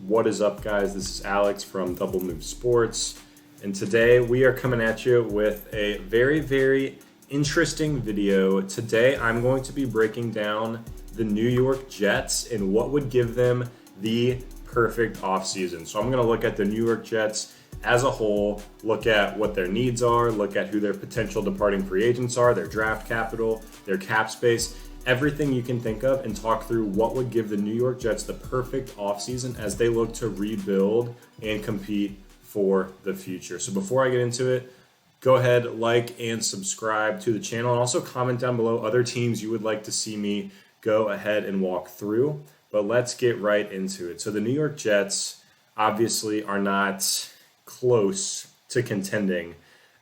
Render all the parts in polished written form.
What is up, guys? This is Alex from Double Move Sports, and today we are coming at you with a very interesting video. Today I'm going to be breaking down the New York Jets and what would give them the perfect offseason. So I'm going to look at the New York Jets as a whole, look at what their needs are, look at who their potential departing free agents are, their draft capital, their cap space, everything you can think of, and talk through what would give the New York Jets the perfect offseason as they look to rebuild and compete for the future. So before I get into it, go ahead, like and subscribe to the channel, and also comment down below other teams you would like to see me go ahead and walk through. But let's get right into it. So the New York Jets obviously are not close to contending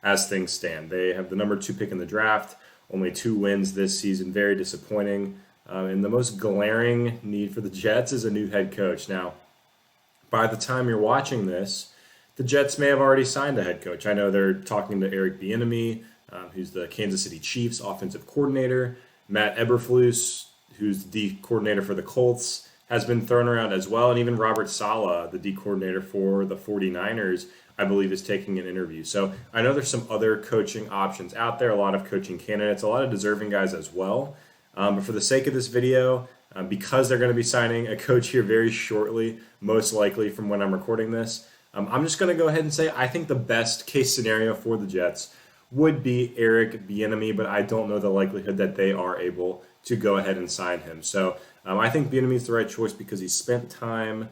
as things stand. They have the number 2 pick in the draft. Only 2 wins this season, very disappointing. And the most glaring need for the Jets is a new head coach. Now, by the time you're watching this, the Jets may have already signed a head coach. I know they're talking to Eric Bieniemy, who's the Kansas City Chiefs offensive coordinator. Matt Eberflus, who's the D coordinator for the Colts, has been thrown around as well. And even Robert Saleh, the D coordinator for the 49ers, I believe is taking an interview. So I know there's some other coaching options out there, a lot of coaching candidates, a lot of deserving guys as well. But for the sake of this video, because they're going to be signing a coach here very shortly, most likely from when I'm recording this, I'm just going to go ahead and say I think the best case scenario for the Jets would be Eric Bieniemy, but I don't know the likelihood that they are able to go ahead and sign him. So I think Bieniemy is the right choice because he spent time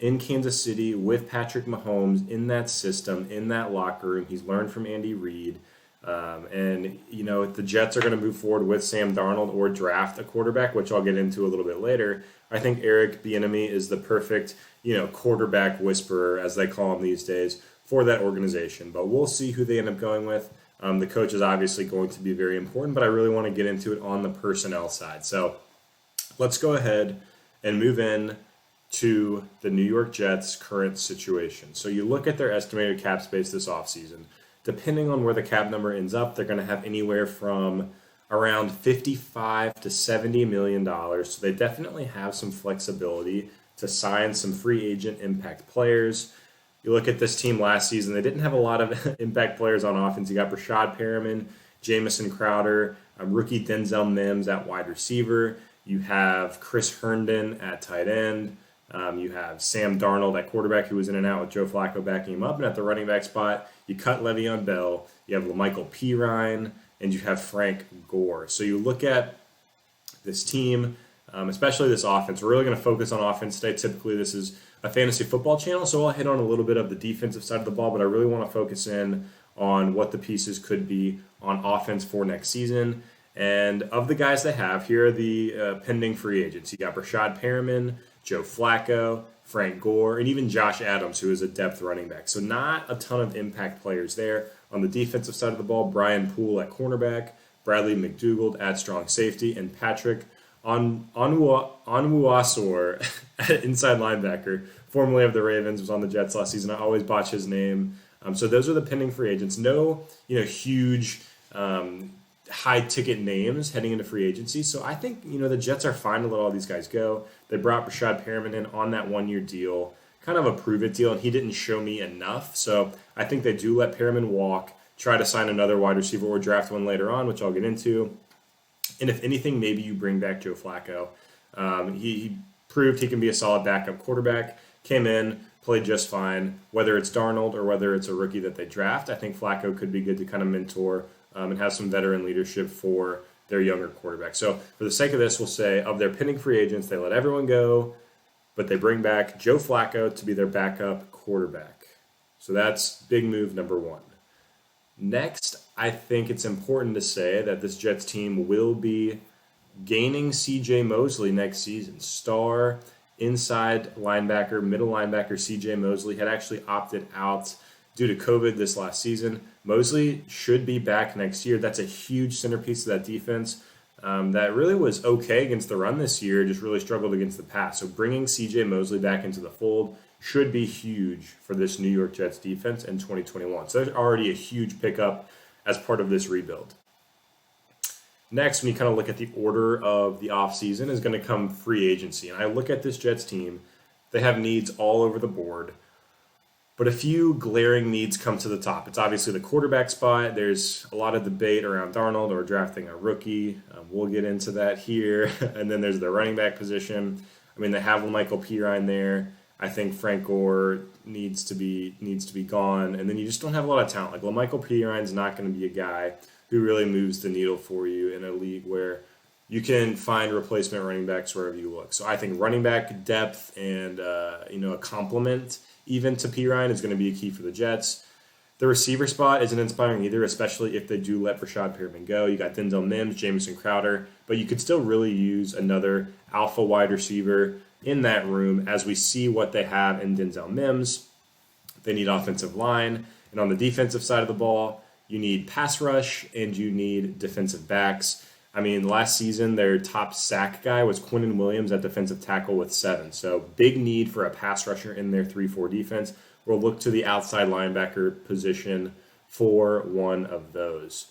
in Kansas City with Patrick Mahomes in that system, in that locker room. He's learned from Andy Reid. And, you know, if the Jets are going to move forward with Sam Darnold or draft a quarterback, which I'll get into a little bit later, I think Eric Bieniemy is the perfect, quarterback whisperer, as they call him these days, for that organization. But we'll see who they end up going with. The coach is obviously going to be very important, but I really want to get into it on the personnel side. So let's go ahead and move in to the New York Jets' current situation. So you look at their estimated cap space this offseason. Depending on where the cap number ends up, they're going to have anywhere from around $55 to $70 million. So they definitely have some flexibility to sign some free agent impact players. You look at this team last season, they didn't have a lot of impact players on offense. You got Rashad Perriman, Jamison Crowder, rookie Denzel Mims at wide receiver. You have Chris Herndon at tight end. You have Sam Darnold at quarterback, who was in and out with Joe Flacco backing him up. And at the running back spot, you cut Le'Veon Bell, you have LaMichael Pirine, and you have Frank Gore. So you look at this team, especially this offense. We're really going to focus on offense today. Typically, this is a fantasy football channel, so I'll hit on a little bit of the defensive side of the ball, but I really want to focus in on what the pieces could be on offense for next season. And of the guys they have, here are the pending free agents. You got Rashad Perriman, Joe Flacco, Frank Gore, and even Josh Adams, who is a depth running back. So not a ton of impact players there. On the defensive side of the ball, Brian Poole at cornerback, Bradley McDougald at strong safety, and Patrick Onwuasor at inside linebacker, formerly of the Ravens, was on the Jets last season. I always botch his name. So those are the pending free agents. No, huge high-ticket names heading into free agency. So I think, the Jets are fine to let all these guys go. They brought Rashad Perriman in on that 1-year deal, kind of a prove-it deal, and he didn't show me enough. So I think they do let Perriman walk, try to sign another wide receiver or draft one later on, which I'll get into. And if anything, maybe you bring back Joe Flacco. He proved he can be a solid backup quarterback, came in, played just fine. Whether it's Darnold or whether it's a rookie that they draft, I think Flacco could be good to kind of mentor and have some veteran leadership for their younger quarterback. So for the sake of this, we'll say of their pending free agents, they let everyone go, but they bring back Joe Flacco to be their backup quarterback. So that's big move number 1. Next, I think it's important to say that this Jets team will be gaining C.J. Mosley next season. Star inside linebacker, middle linebacker C.J. Mosley had actually opted out due to COVID this last season. Mosley should be back next year. That's a huge centerpiece of that defense that really was okay against the run this year, just really struggled against the pass. So bringing C.J. Mosley back into the fold should be huge for this New York Jets defense in 2021. So there's already a huge pickup as part of this rebuild. Next, when you kind of look at the order of the offseason, is going to come free agency. And I look at this Jets team, They have needs all over the board. But a few glaring needs come to the top. It's obviously the quarterback spot. There's a lot of debate around Darnold or drafting a rookie. We'll get into that here. And then there's the running back position. I mean, they have Michael Pirine there. I think Frank Gore needs to be gone. And then you just don't have a lot of talent. Like LaMichael Pirine's not going to be a guy who really moves the needle for you in a league where you can find replacement running backs wherever you look. So I think running back depth and a complement even to Pirine is going to be a key for the Jets. The receiver spot isn't inspiring either, especially if they do let Rashad Perriman go. You got Denzel Mims, Jamison Crowder, but you could still really use another alpha wide receiver in that room as we see what they have in Denzel Mims. They need offensive line, and on the defensive side of the ball, you need pass rush and you need defensive backs. I mean, last season, their top sack guy was Quinnen Williams at defensive tackle with 7. So big need for a pass rusher in their 3-4 defense. We'll look to the outside linebacker position for one of those.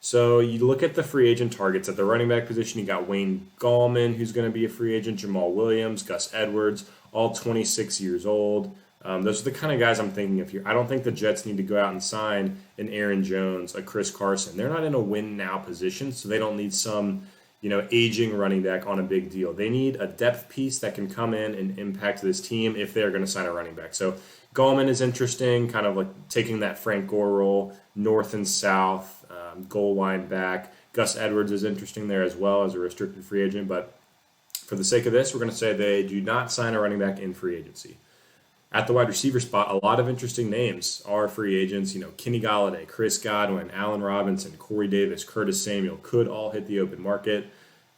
So you look at the free agent targets. At the running back position, you got Wayne Gallman, who's going to be a free agent, Jamal Williams, Gus Edwards, all 26 years old. Those are the kind of guys I'm thinking of here. I don't think the Jets need to go out and sign an Aaron Jones, a Chris Carson. They're not in a win-now position, so they don't need some, aging running back on a big deal. They need a depth piece that can come in and impact this team if they're going to sign a running back. So Gallman is interesting, kind of like taking that Frank Gore role, north and south, goal line back. Gus Edwards is interesting there as well as a restricted free agent, but for the sake of this, we're going to say they do not sign a running back in free agency. At the wide receiver spot, a lot of interesting names are free agents. Kenny Golladay, Chris Godwin, Allen Robinson, Corey Davis, Curtis Samuel could all hit the open market.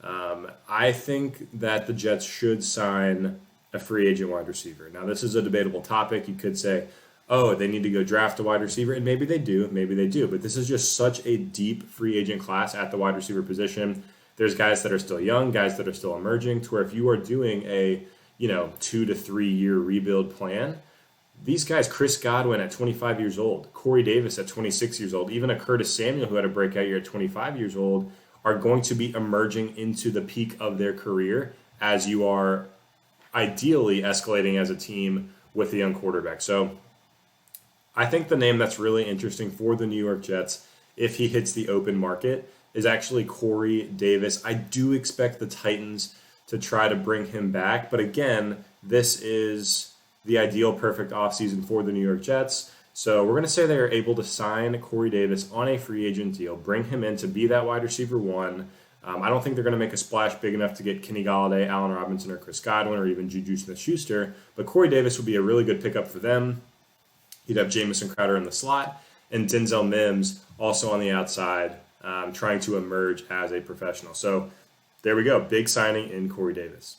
I think that the Jets should sign a free agent wide receiver. Now, this is a debatable topic. You could say, oh, they need to go draft a wide receiver, and maybe they do, but this is just such a deep free agent class at the wide receiver position. There's guys that are still young, guys that are still emerging, to where if you are doing a 2 to 3 year rebuild plan, these guys, Chris Godwin at 25 years old, Corey Davis at 26 years old, even a Curtis Samuel who had a breakout year at 25 years old, are going to be emerging into the peak of their career as you are ideally escalating as a team with a young quarterback. So I think the name that's really interesting for the New York Jets, if he hits the open market, is actually Corey Davis. I do expect the Titans to try to bring him back. But again, this is the ideal perfect offseason for the New York Jets. So we're going to say they are able to sign Corey Davis on a free agent deal, bring him in to be that wide receiver one. I don't think they're going to make a splash big enough to get Kenny Golladay, Allen Robinson, or Chris Godwin, or even Juju Smith-Schuster. But Corey Davis would be a really good pickup for them. You'd have Jamison Crowder in the slot, and Denzel Mims also on the outside, trying to emerge as a professional. So there we go. Big signing in Corey Davis.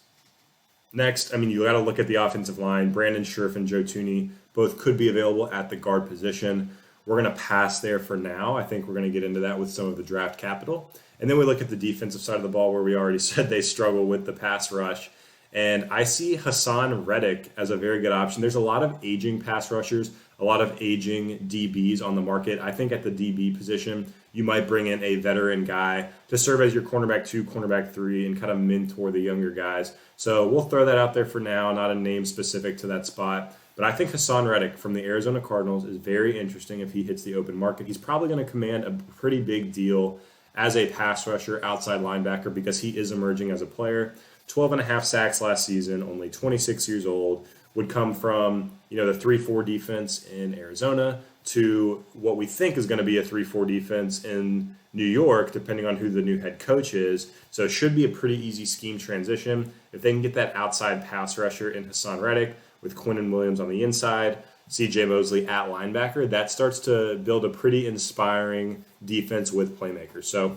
Next, you got to look at the offensive line. Brandon Scherff and Joe Thuney both could be available at the guard position. We're going to pass there for now. I think we're going to get into that with some of the draft capital. And then we look at the defensive side of the ball where we already said they struggle with the pass rush. And I see Hassan Reddick as a very good option. There's a lot of aging pass rushers, a lot of aging DBs on the market. I think at the DB position, you might bring in a veteran guy to serve as your cornerback 2, cornerback 3, and kind of mentor the younger guys. So we'll throw that out there for now, not a name specific to that spot. But I think Hassan Reddick from the Arizona Cardinals is very interesting if he hits the open market. He's probably going to command a pretty big deal as a pass rusher, outside linebacker, because he is emerging as a player. 12.5 sacks last season, only 26 years old, would come from the 3-4 defense in Arizona to what we think is going to be a 3-4 defense in New York, depending on who the new head coach is. So it should be a pretty easy scheme transition. If they can get that outside pass rusher in Hassan Reddick with Quinnen Williams on the inside, CJ Mosley at linebacker, that starts to build a pretty inspiring defense with playmakers. So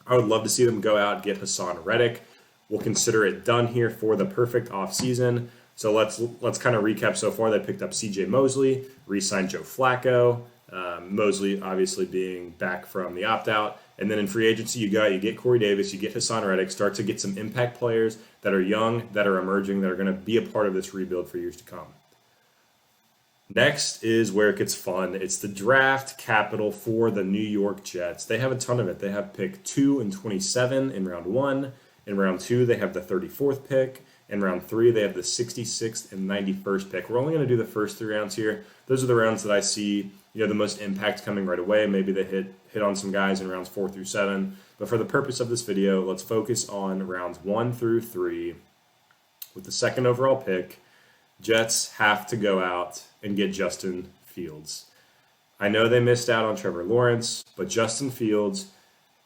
I would love to see them go out and get Hassan Reddick. We'll consider it done here for the perfect offseason. So let's kind of recap so far. They picked up CJ Mosley, re-signed Joe Flacco, Mosley obviously being back from the opt-out. And then in free agency, you get Corey Davis, you get Hassan Reddick, start to get some impact players that are young, that are emerging, that are going to be a part of this rebuild for years to come. Next is where it gets fun. It's the draft capital for the New York Jets. They have a ton of it. They have pick 2 and 27 in round 1. In round 2, they have the 34th pick. In round 3, they have the 66th and 91st pick. We're only going to do the first 3 rounds here. Those are the rounds that I see, the most impact coming right away. Maybe they hit on some guys in rounds 4 through 7. But for the purpose of this video, let's focus on rounds 1 through 3. With the second overall pick, Jets have to go out and get Justin Fields. I know they missed out on Trevor Lawrence, but Justin Fields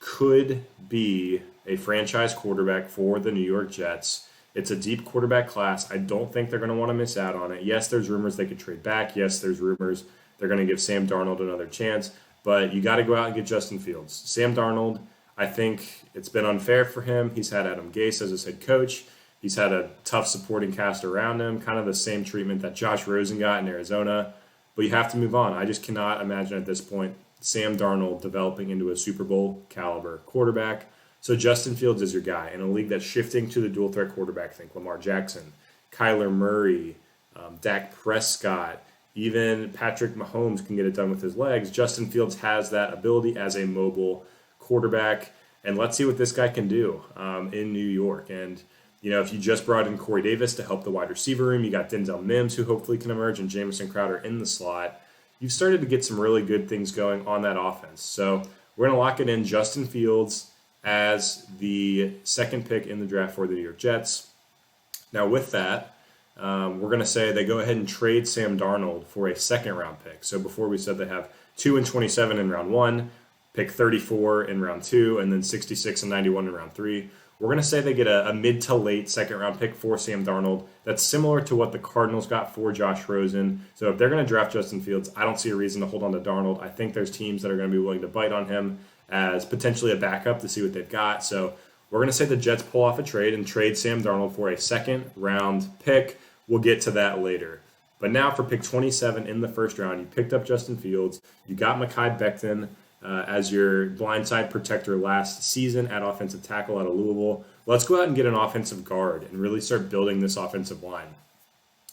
could be a franchise quarterback for the New York Jets. It's a deep quarterback class. I don't think they're going to want to miss out on it. Yes, there's rumors they could trade back. Yes, there's rumors they're going to give Sam Darnold another chance. But you got to go out and get Justin Fields. Sam Darnold, I think it's been unfair for him. He's had Adam Gase as his head coach. He's had a tough supporting cast around him, kind of the same treatment that Josh Rosen got in Arizona. But you have to move on. I just cannot imagine at this point Sam Darnold developing into a Super Bowl caliber quarterback. So Justin Fields is your guy in a league that's shifting to the dual threat quarterback. Think Lamar Jackson, Kyler Murray, Dak Prescott, even Patrick Mahomes can get it done with his legs. Justin Fields has that ability as a mobile quarterback, and let's see what this guy can do in New York. And if you just brought in Corey Davis to help the wide receiver room, you got Denzel Mims who hopefully can emerge, and Jamison Crowder in the slot. You've started to get some really good things going on that offense. So we're going to lock it in, Justin Fields as the second pick in the draft for the New York Jets. Now with that, we're going to say they go ahead and trade Sam Darnold for a second round pick. So before we said they have 2 and 27 in round 1, pick 34 in round 2, and then 66 and 91 in round 3. We're going to say they get a mid to late second round pick for Sam Darnold. That's similar to what the Cardinals got for Josh Rosen. So if they're going to draft Justin Fields, I don't see a reason to hold on to Darnold. I think there's teams that are going to be willing to bite on him as potentially a backup to see what they've got. So we're going to say the Jets pull off a trade and trade Sam Darnold for a second round pick. We'll get to that later. But now for pick 27 in the first round, you picked up Justin Fields. You got Mekhi Becton as your blindside protector last season at offensive tackle out of Louisville. Let's go out and get an offensive guard and really start building this offensive line.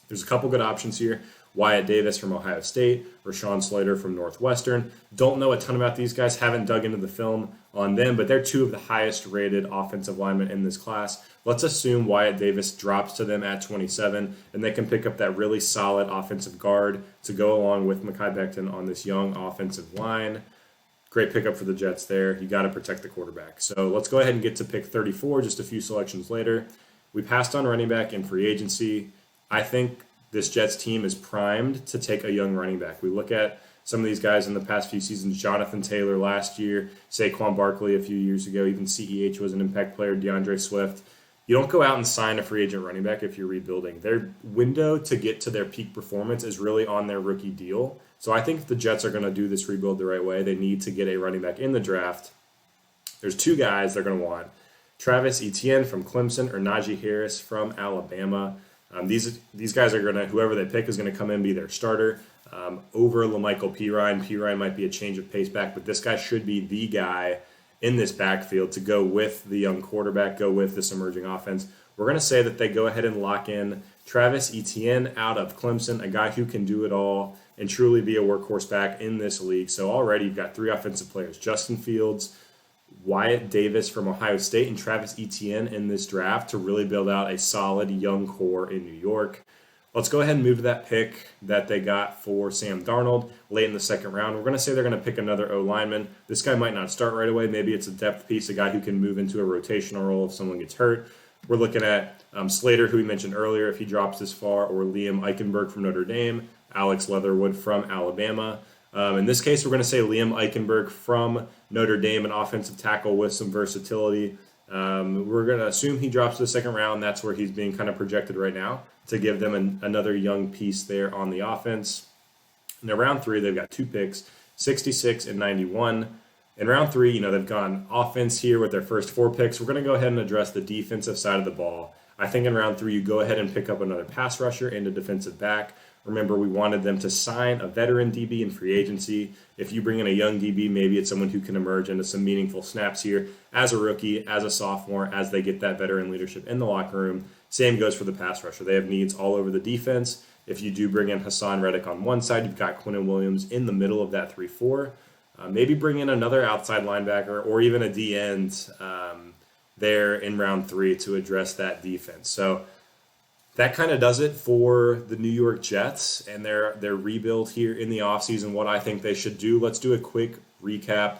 There's a couple good options here. Wyatt Davis from Ohio State, Rashawn Slater from Northwestern. Don't know a ton about these guys, haven't dug into the film on them, but they're 2 of the highest rated offensive linemen in this class. Let's assume Wyatt Davis drops to them at 27, and they can pick up that really solid offensive guard to go along with Mekhi Becton on this young offensive line. Great pickup for the Jets there. You got to protect the quarterback. So let's go ahead and get to pick 34, just a few selections later. We passed on running back in free agency. I think this Jets team is primed to take a young running back. We look at some of these guys in the past few seasons, Jonathan Taylor last year, Saquon Barkley a few years ago, even CEH was an impact player, DeAndre Swift. You don't go out and sign a free agent running back if you're rebuilding. Their window to get to their peak performance is really on their rookie deal. So I think if the Jets are going to do this rebuild the right way, they need to get a running back in the draft. There's 2 guys they're going to want. Travis Etienne from Clemson or Najee Harris from Alabama. These guys are going to, whoever they pick is going to come in and be their starter over LaMichael Pirine. Pirine might be a change of pace back, but this guy should be the guy in this backfield to go with the young quarterback, go with this emerging offense. We're going to say that they go ahead and lock in Travis Etienne out of Clemson, a guy who can do it all and truly be a workhorse back in this league. So already you've got 3 offensive players, Justin Fields, Wyatt Davis from Ohio State, and Travis Etienne in this draft to really build out a solid young core in New York. Let's go ahead and move to that pick that they got for Sam Darnold late in the second round. We're going to say they're going to pick another O-lineman. This guy might not start right away. Maybe it's a depth piece, a guy who can move into a rotational role if someone gets hurt. We're looking at Slater, who we mentioned earlier, if he drops this far, or Liam Eichenberg from Notre Dame, Alex Leatherwood from Alabama. In this case, we're going to say Liam Eichenberg from Notre Dame, an offensive tackle with some versatility. We're going to assume he drops to the second round. That's where he's being kind of projected right now to give them another young piece there on the offense. In round 3, they've got 2 picks, 66 and 91. In round 3, they've gone offense here with their first 4 picks. We're going to go ahead and address the defensive side of the ball. I think in round 3, you go ahead and pick up another pass rusher and a defensive back. Remember, we wanted them to sign a veteran DB in free agency. If you bring in a young DB, maybe it's someone who can emerge into some meaningful snaps here as a rookie, as a sophomore, as they get that veteran leadership in the locker room. Same goes for the pass rusher. They have needs all over the defense. If you do bring in Hassan Reddick on one side, you've got Quinnen Williams in the middle of that 3-4. Maybe bring in another outside linebacker or even a D end there in round 3 to address that defense. So that kind of does it for the New York Jets and their rebuild here in the offseason, what I think they should do. Let's do a quick recap.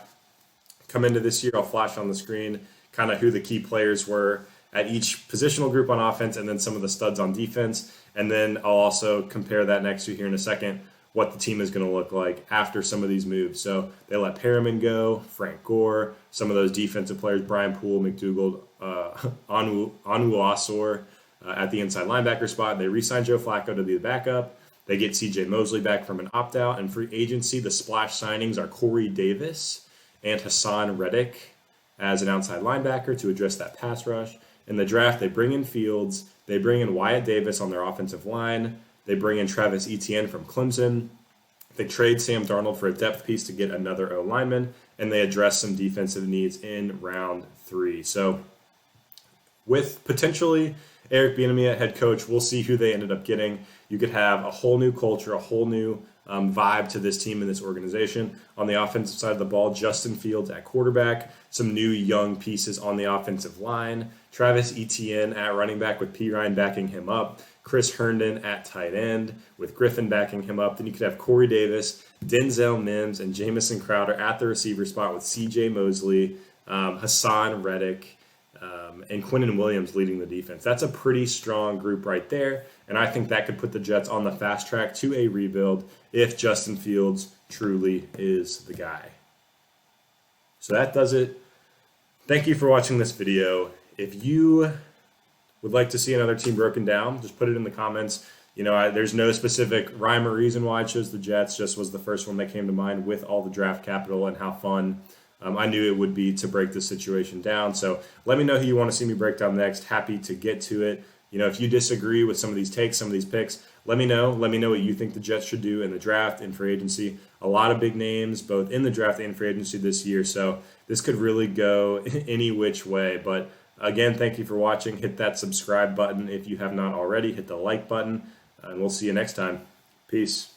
Come into this year, I'll flash on the screen kind of who the key players were at each positional group on offense and then some of the studs on defense. And then I'll also compare that next to here in a second, what the team is going to look like after some of these moves. So they let Perriman go, Frank Gore, some of those defensive players, Brian Poole, McDougald, Onwuasor at the inside linebacker spot. They re-signed Joe Flacco to be the backup. They get CJ Mosley back from an opt-out. And free agency, the splash signings are Corey Davis and Hassan Reddick as an outside linebacker to address that pass rush. In the draft, they bring in Fields. They bring in Wyatt Davis on their offensive line. They bring in Travis Etienne from Clemson. They trade Sam Darnold for a depth piece to get another O-lineman. And they address some defensive needs in round 3. So with potentially Eric Bieniemy at head coach, we'll see who they ended up getting. You could have a whole new culture, a whole new vibe to this team and this organization. On the offensive side of the ball, Justin Fields at quarterback, some new young pieces on the offensive line, Travis Etienne at running back with P. Ryan backing him up, Chris Herndon at tight end with Griffin backing him up. Then you could have Corey Davis, Denzel Mims, and Jamison Crowder at the receiver spot with CJ Mosley, Hassan Reddick, and Quinnen Williams leading the defense. That's a pretty strong group right there, and I think that could put the Jets on the fast track to a rebuild if Justin Fields truly is the guy. So that does it. Thank you for watching this video. If you would like to see another team broken down, just put it in the comments. There's no specific rhyme or reason why I chose the Jets, just was the first one that came to mind with all the draft capital and how fun I knew it would be to break this situation down. So let me know who you want to see me break down next. Happy to get to it. If you disagree with some of these takes, some of these picks, let me know. Let me know what you think the Jets should do in the draft, in free agency. A lot of big names, both in the draft and free agency this year. So this could really go any which way. But again, thank you for watching. Hit that subscribe button if you have not already. Hit the like button, and we'll see you next time. Peace.